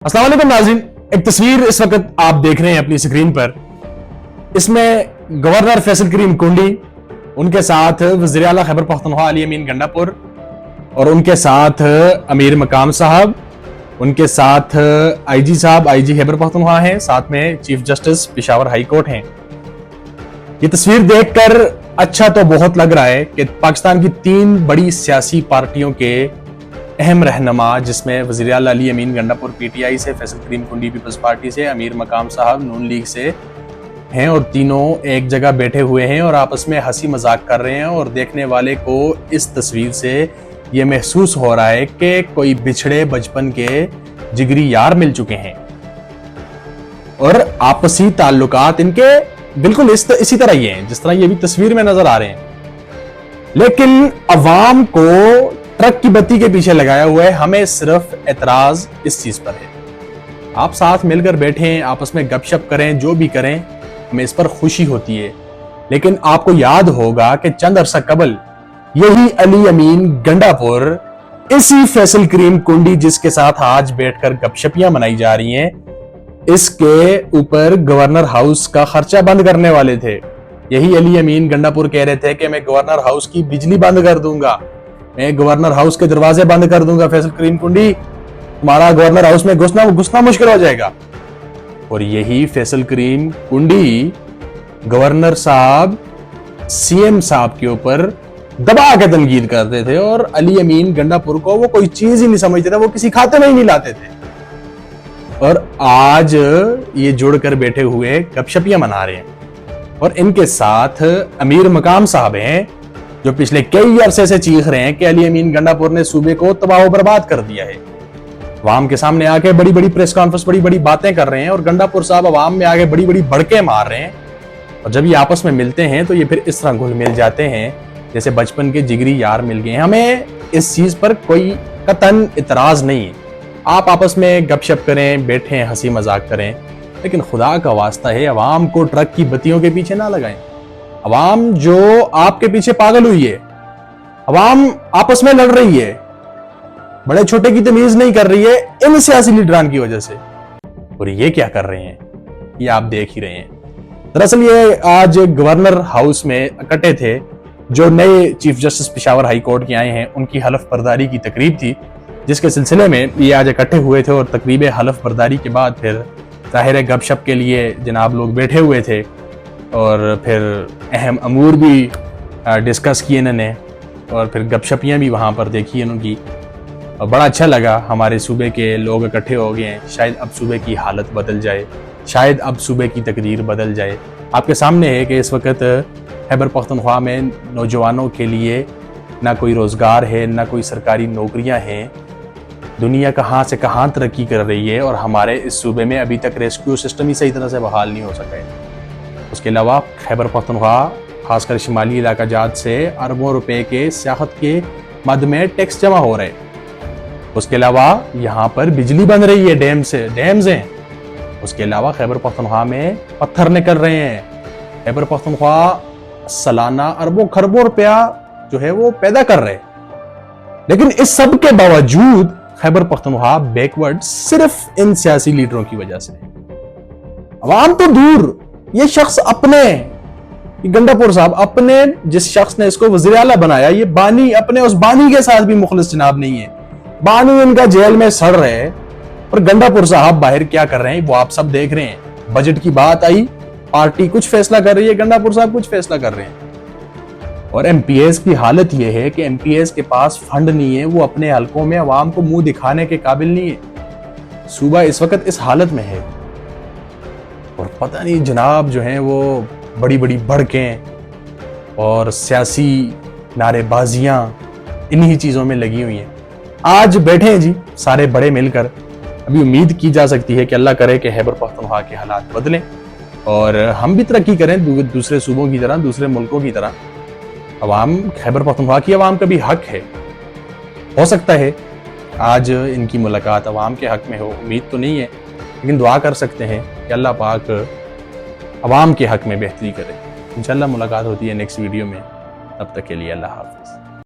अस्सलाम वालेकुम नाज़रीन, एक तस्वीर इस वक्त आप देख रहे हैं अपनी स्क्रीन पर। इसमें गवर्नर फैसल करीम कुंडी, उनके साथ वज़ीर आला खैबर पख्तूनख्वा अली अमीन गंडापुर और उनके साथ अमीर मकाम साहब, उनके साथ आईजी साहब, आईजी खैबर पख्तूनख्वा हैं, साथ में chief justice Peshawar high court हैं। ये तस्वीर देखकर अच्छा तो बहुत लग रहा है कि पाकिस्तान की तीन बड़ी सियासी पार्टियों के अहम रहनुमा, जिसमें वज़ीर आला अली अमीन गंडापुर पीटीआई से, फैसल करीम कुंडी पीपल्स पार्टी से, अमीर मकाम साहब नून लीग से हैं और तीनों एक जगह बैठे हुए हैं और आपस में हंसी मजाक कर रहे हैं। और देखने वाले को इस तस्वीर से ये महसूस हो रहा है कि कोई बिछड़े बचपन के जिगरी यार मिल चुके हैं और आपसी ताल्लुकात इनके बिल्कुल इसी तरह ही हैं जिस तरह ये भी तस्वीर में नजर आ रहे हैं। लेकिन अवाम को ट्रक की बत्ती के पीछे लगाया हुआ है। हमें सिर्फ एतराज इस चीज पर है। आप साथ मिलकर बैठें, आपस में गपशप करें, जो भी करें, हमें इस पर खुशी होती है। लेकिन आपको याद होगा कि चंद अरसा कबल यही अली अमीन गंडापुर, इसी फैसल करीम कुंडी जिसके साथ आज बैठकर गपशपियां मनाई जा रही हैं, इसके ऊपर गवर्नर हाउस का खर्चा बंद करने वाले थे। यही अली अमीन गंडापुर कह रहे थे कि मैं गवर्नर हाउस की बिजली बंद कर दूंगा, मैं गवर्नर हाउस के दरवाजे बंद कर दूंगा। फैसल करीम कुंडी, तुम्हारा गवर्नर हाउस में घुसना मुश्किल हो जाएगा। और यही फैसल करीम कुंडी गवर्नर साहब, सीएम साहब के ऊपर दबा के तनकीद करते थे और अली अमीन गंडापुर को वो कोई चीज ही नहीं समझते थे, वो किसी खाते में ही नहीं लाते थे। और आज ये जुड़कर बैठे हुए गपशपियां मना रहे हैं। और इनके साथ अमीर मकाम साहब हैं जो पिछले कई अरसे से चीख रहे हैं कि अली अमीन गंडापुर ने सूबे को तबाह बर्बाद कर दिया है। अवाम के सामने आके बड़ी बड़ी प्रेस कॉन्फ्रेंस, बड़ी बड़ी बातें कर रहे हैं और गंडापुर साहब अवाम में आके बड़ी बड़ी भड़के मार रहे हैं। और जब ये आपस में मिलते हैं तो ये फिर इस तरह घुल मिल जाते हैं जैसे बचपन के जिगरी यार मिल गए हैं। हमें इस चीज पर कोई कतन इतराज नहीं है। आप आपस में गपशप करें, बैठें, हंसी मजाक करें, लेकिन खुदा का वास्ता है अवाम को ट्रक की बत्तियों के पीछे ना लगाएं। अवाम जो आपके पीछे पागल हुई है, अवाम आपस में लड़ रही है, बड़े छोटे की तमीज नहीं कर रही है इन सियासी लीडरान की वजह से। और ये क्या कर रहे हैं ये आप देख ही रहे हैं। दरअसल ये आज गवर्नर हाउस में इकट्ठे थे जो नए chief justice Peshawar high court के आए हैं, उनकी हलफ बर्दारी की तकरीब थी, जिसके सिलसिले में ये आज इकट्ठे हुए थे। और तकरीब हलफ बर्दारी के बाद फिर जाहिर गपशप के लिए जनाब लोग बैठे हुए थे और फिर अहम अमूर भी डिस्कस किए इन्होंने और फिर गपशपियाँ भी वहाँ पर देखी उनकी। और बड़ा अच्छा लगा, हमारे सूबे के लोग इकट्ठे हो गए हैं। शायद अब सूबे की हालत बदल जाए, शायद अब सूबे की तकदीर बदल जाए। आपके सामने है कि इस वक्त खैबर पख्तूनख्वा में नौजवानों के लिए ना कोई रोज़गार है, ना कोई सरकारी नौकरियाँ हैं। दुनिया कहाँ से कहाँ तरक्की कर रही है और हमारे इस सूबे में अभी तक रेस्क्यू सिस्टम ही सही तरह से बहाल नहीं हो सका है। उसके अलावा खैबर पख्तूनख्वा खासकर शिमाली इलाका जात से अरबों रुपए के सियाहत के मद में टैक्स जमा हो रहे हैं। उसके अलावा यहाँ पर बिजली बन रही है, डैम्स हैं। उसके अलावा खैबर पख्तूनख्वा में पत्थर निकल रहे हैं। खैबर पख्तूनख्वा सालाना अरबों खरबों रुपया जो है वो पैदा कर रहे हैं। लेकिन इस सब के बावजूद खैबर पख्तूनख्वा बैकवर्ड सिर्फ इन सियासी लीडरों की वजह से। अवाम तो दूर, ये शख्स अपने गंडापुर साहब, अपने जिस शख्स ने इसको वज़ीर आला बनाया, ये बानी, अपने उस बानी के साथ भी मुखलिस जनाब नहीं है। बानी इनका जेल में सड़ रहे हैं और गंडापुर साहब बाहर क्या कर रहे हैं वो आप सब देख रहे हैं। बजट की बात आई, पार्टी कुछ फैसला कर रही है, गंडापुर साहब कुछ फैसला कर रहे हैं। और एमपीएस की हालत यह है कि एमपीएस के पास फंड नहीं है, वो अपने हलकों में अवाम को मुंह दिखाने के काबिल नहीं है। सूबा इस वक्त इस हालत में है और पता नहीं जनाब जो हैं वो बड़ी बड़ी भड़कें और सियासी नारेबाजियां इन्हीं चीज़ों में लगी हुई हैं। आज बैठे हैं जी सारे बड़े मिलकर। अभी उम्मीद की जा सकती है कि अल्लाह करे कि खैबर पख्तूनख्वा के हालात बदलें और हम भी तरक्की करें दूसरे सूबों की तरह, दूसरे मुल्कों की तरह। अवाम, खैबर पख्तूनख्वा की अवाम का भी हक है। हो सकता है आज इनकी मुलाकात अवाम के हक में हो, उम्मीद तो नहीं है, लेकिन दुआ कर सकते हैं कि अल्लाह पाक अवाम के हक में बेहतरी करे। इंशाल्लाह मुलाकात होती है नेक्स्ट वीडियो में। तब तक के लिए अल्लाह हाफ़िज़।